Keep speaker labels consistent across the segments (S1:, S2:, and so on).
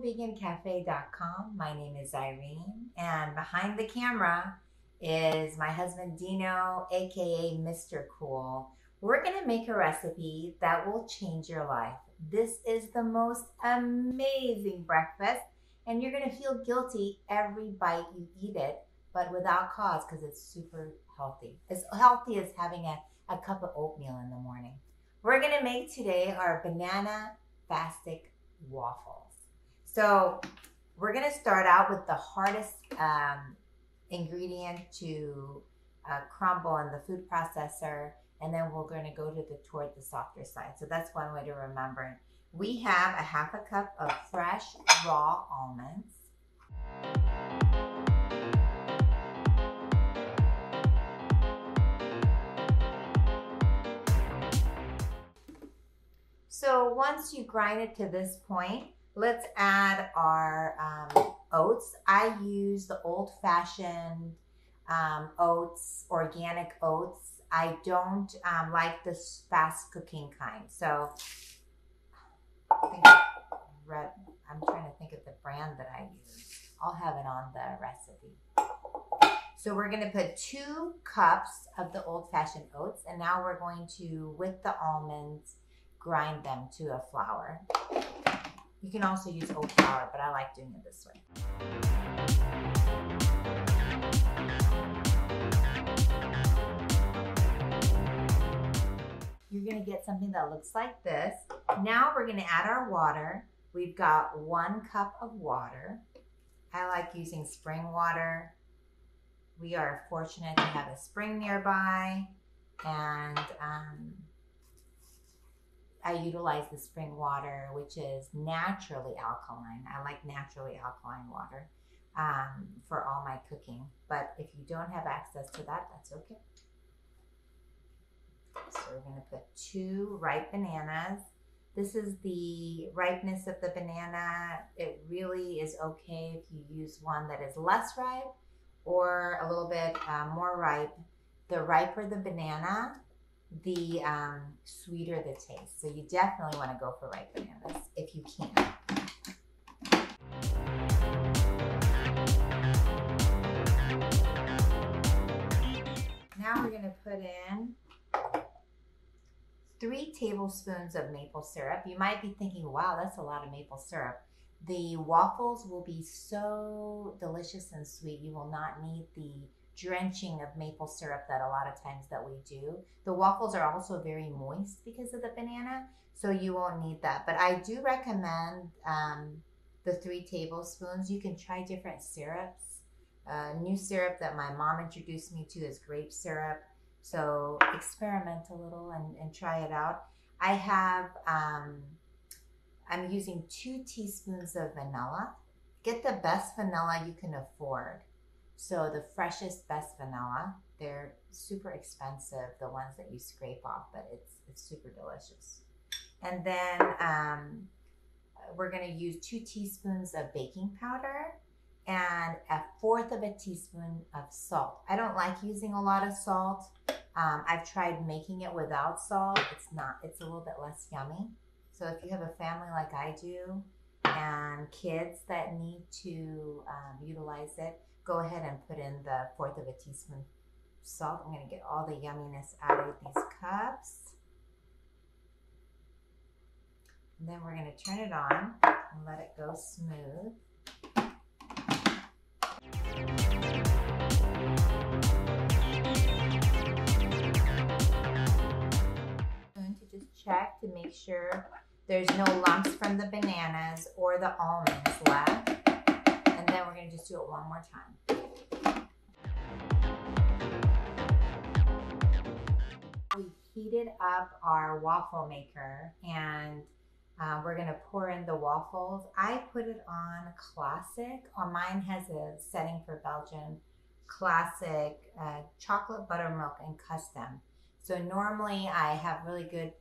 S1: HealthyVeganCafe.com. My name is Irene, and behind the camera is my husband Dino, aka Mr. Cool. We're gonna make a recipe that will change your life. This is the most amazing breakfast, and you're gonna feel guilty every bite you eat it, but without cause because it's super healthy. As healthy as having a cup of oatmeal in the morning. We're gonna make today our Bananafastic waffles. So we're gonna start out with the hardest ingredient to crumble in the food processor, and then we're gonna go toward the softer side. So that's one way to remember it. We have a half a cup of fresh raw almonds. So once you grind it to this point, let's add our oats. I use the old-fashioned oats, organic oats. I don't like this fast cooking kind. So I'm trying to think of the brand that I use. I'll have it on the recipe. So we're gonna put 2 cups of the old-fashioned oats, and now we're going to, with the almonds, grind them to a flour. You can also use oat flour, but I like doing it this way. You're gonna get something that looks like this. Now we're gonna add our water. We've got 1 cup of water. I like using spring water. We are fortunate to have a spring nearby, and I utilize the spring water, which is naturally alkaline. I like naturally alkaline water for all my cooking. But if you don't have access to that, that's okay. So we're gonna put 2 ripe bananas. This is the ripeness of the banana. It really is okay if you use one that is less ripe or a little bit more ripe. The riper the banana, the sweeter the taste. So you definitely want to go for ripe bananas if you can. Now we're going to put in 3 tablespoons of maple syrup. You might be thinking, wow, that's a lot of maple syrup. The waffles will be so delicious and sweet. You will not need the drenching of maple syrup that a lot of times that we do. The waffles are also very moist because of the banana, so you won't need that. But I do recommend the 3 tablespoons. You can try different syrups. New syrup that my mom introduced me to is grape syrup. So experiment a little and try it out. I have, I'm using 2 teaspoons of vanilla. Get the best vanilla you can afford. So the freshest, best vanilla. They're super expensive, the ones that you scrape off, but it's super delicious. And then we're gonna use 2 teaspoons of baking powder and 1/4 of a teaspoon of salt. I don't like using a lot of salt. I've tried making it without salt. It's a little bit less yummy. So if you have a family like I do and kids that need to utilize it, go ahead and put in the 1/4 of a teaspoon salt. I'm gonna get all the yumminess out of these cups. And then we're gonna turn it on and let it go smooth. I'm going to just check to make sure there's no lumps from the bananas or the almonds left. And then we're going to just do it one more time. We heated up our waffle maker, and we're going to pour in the waffles. I put it on classic, or mine has a setting for Belgian, classic, chocolate buttermilk and custom. So normally I have really good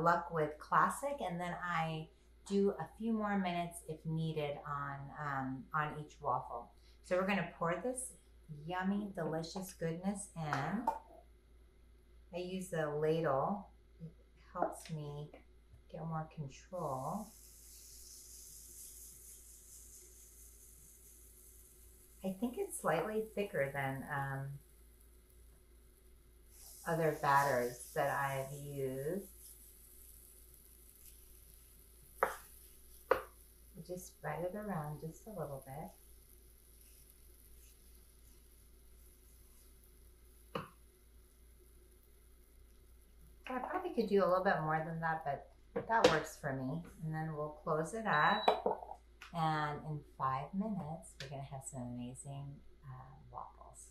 S1: luck with classic, and then I do a few more minutes if needed on each waffle. So we're gonna pour this yummy, delicious goodness in. I use a ladle. It helps me get more control. I think it's slightly thicker than other batters that I've used. Just spread it around just a little bit. I probably could do a little bit more than that, but that works for me. And then we'll close it up. And in 5 minutes, we're going to have some amazing waffles.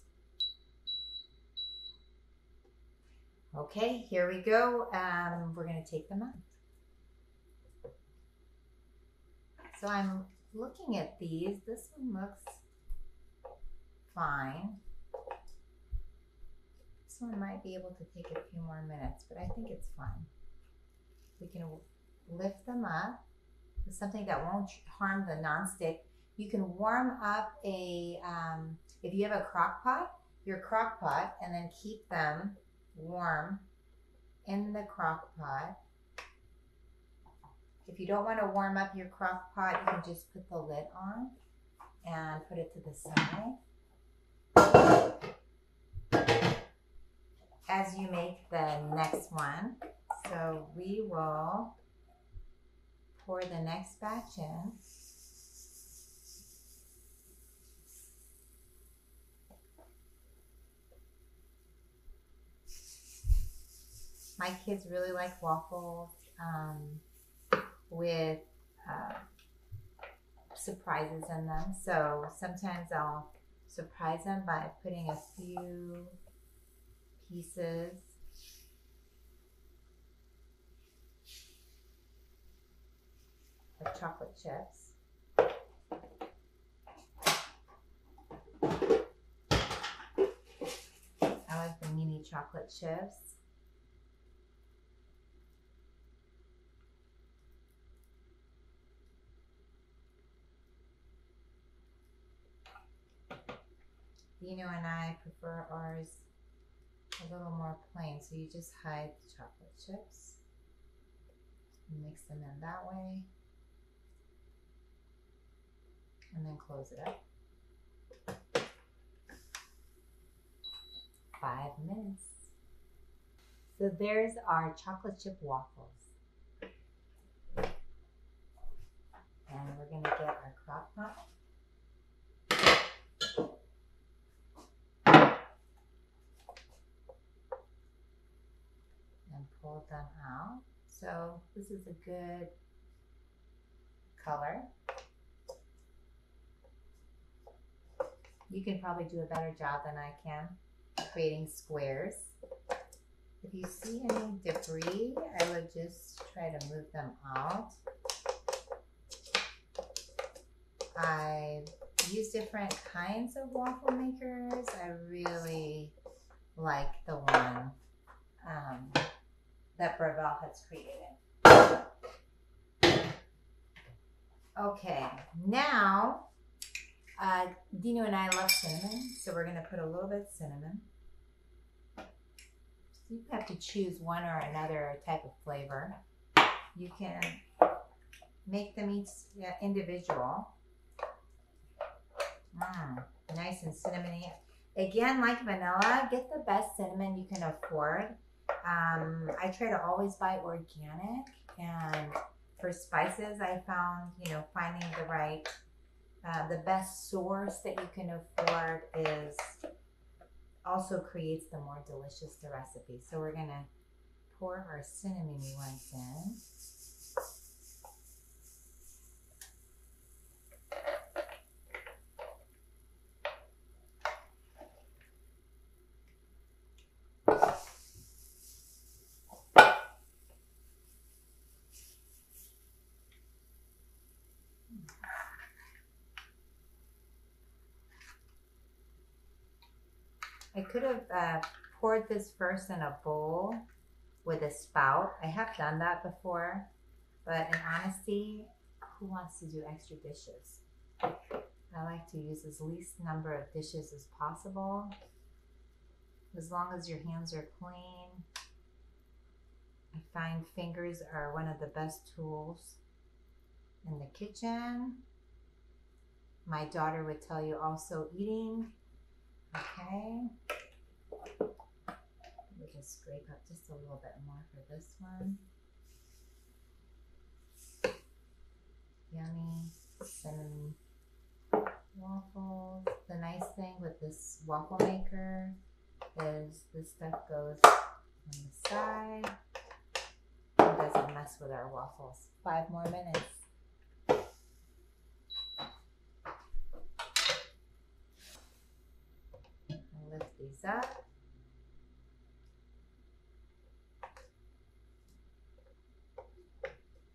S1: Okay, here we go. We're going to take them out. So I'm looking at these. This one looks fine. This one might be able to take a few more minutes, but I think it's fine. We can lift them up with something that won't harm the nonstick. You can warm up if you have a crock pot, your crock pot, and then keep them warm in the crock pot. If you don't want to warm up your crock pot, you can just put the lid on and put it to the side as you make the next one. So we will pour the next batch in. My kids really like waffles with surprises in them. So sometimes I'll surprise them by putting a few pieces of chocolate chips. I like the mini chocolate chips. Dino and I prefer ours a little more plain, so you just hide the chocolate chips and mix them in that way, and then close it up. 5 minutes. So there's our chocolate chip waffles. And we're going to get our crock pot. And pull them out. So this is a good color. You can probably do a better job than I can creating squares. If you see any debris, I would just try to move them out. I use different kinds of waffle makers. I really like the one that Breville has created. Okay, now Dino and I love cinnamon, so we're going to put a little bit of cinnamon. So you have to choose one or another type of flavor. You can make them each individual. Nice and cinnamony. Again, like vanilla, get the best cinnamon you can afford. I try to always buy organic, and for spices, I found, finding the right, the best source that you can afford is also creates the more delicious the recipe. So we're gonna pour our cinnamony ones in. I could have poured this first in a bowl with a spout. I have done that before, but in honesty, who wants to do extra dishes? I like to use as least number of dishes as possible, as long as your hands are clean. I find fingers are one of the best tools in the kitchen. My daughter would tell you also eating. Okay. We'll just scrape up just a little bit more for this one. Yummy cinnamon waffles. The nice thing with this waffle maker is this stuff goes on the side. It doesn't mess with our waffles. 5 more minutes. I'll lift these up.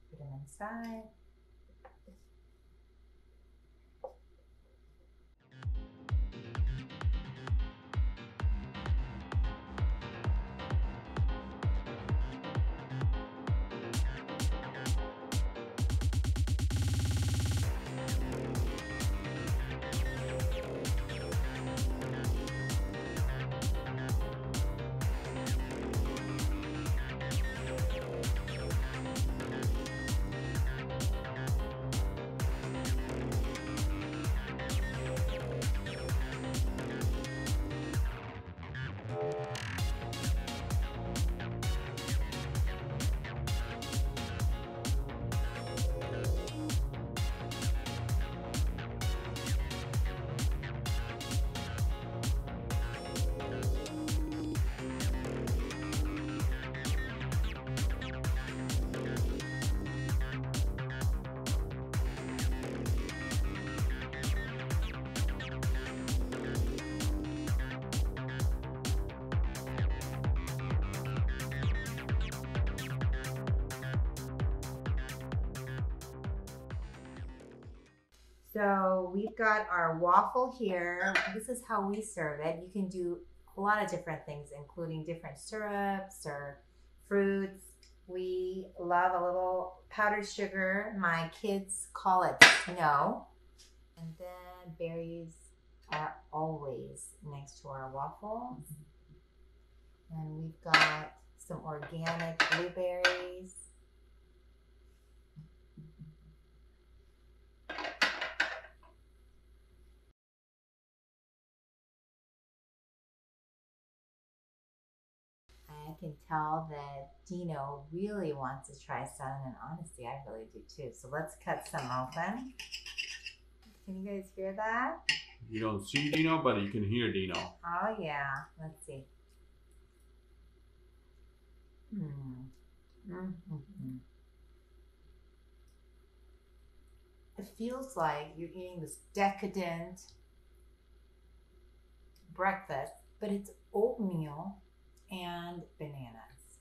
S1: Put them inside. So we've got our waffle here. This is how we serve it. You can do a lot of different things, including different syrups or fruits. We love a little powdered sugar. My kids call it snow. And then berries are always next to our waffles. And we've got some organic blueberries. I can tell that Dino really wants to try some, and honestly, I really do too. So let's cut some open. Can you guys hear that?
S2: You don't see Dino, but you can hear Dino.
S1: Oh yeah, let's see. It feels like you're eating this decadent breakfast, but it's oatmeal and bananas.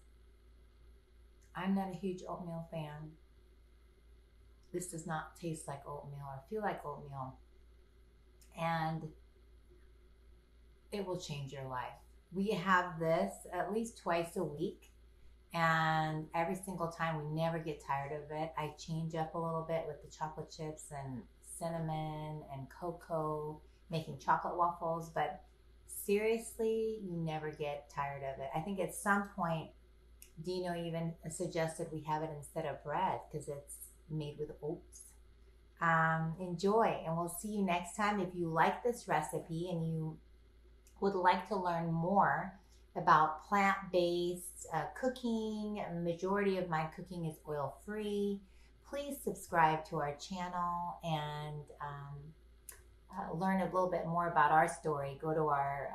S1: I'm not a huge oatmeal fan. This does not taste like oatmeal or feel like oatmeal, and it will change your life. We have this at least twice a week, and every single time we never get tired of it. I change up a little bit with the chocolate chips and cinnamon and cocoa, making chocolate waffles, but seriously, you never get tired of it. I think at some point, Dino even suggested we have it instead of bread because it's made with oats. Enjoy, and we'll see you next time. If you like this recipe and you would like to learn more about plant-based cooking, majority of my cooking is oil-free, please subscribe to our channel and learn a little bit more about our story. Go to our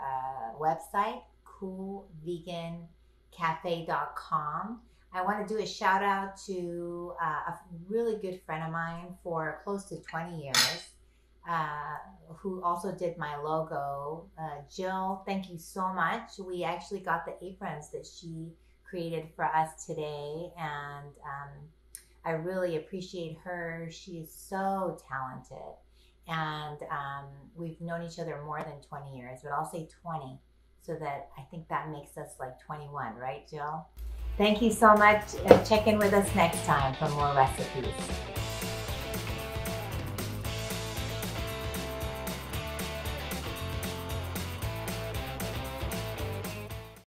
S1: website, coolvegancafe.com. I want to do a shout out to a really good friend of mine for close to 20 years, who also did my logo. Jill, thank you so much. We actually got the aprons that she created for us today, and I really appreciate her. She is so talented, and we've known each other more than 20 years, but I'll say 20, so that I think that makes us like 21, right, Jill? Thank you so much. Check in with us next time for more recipes.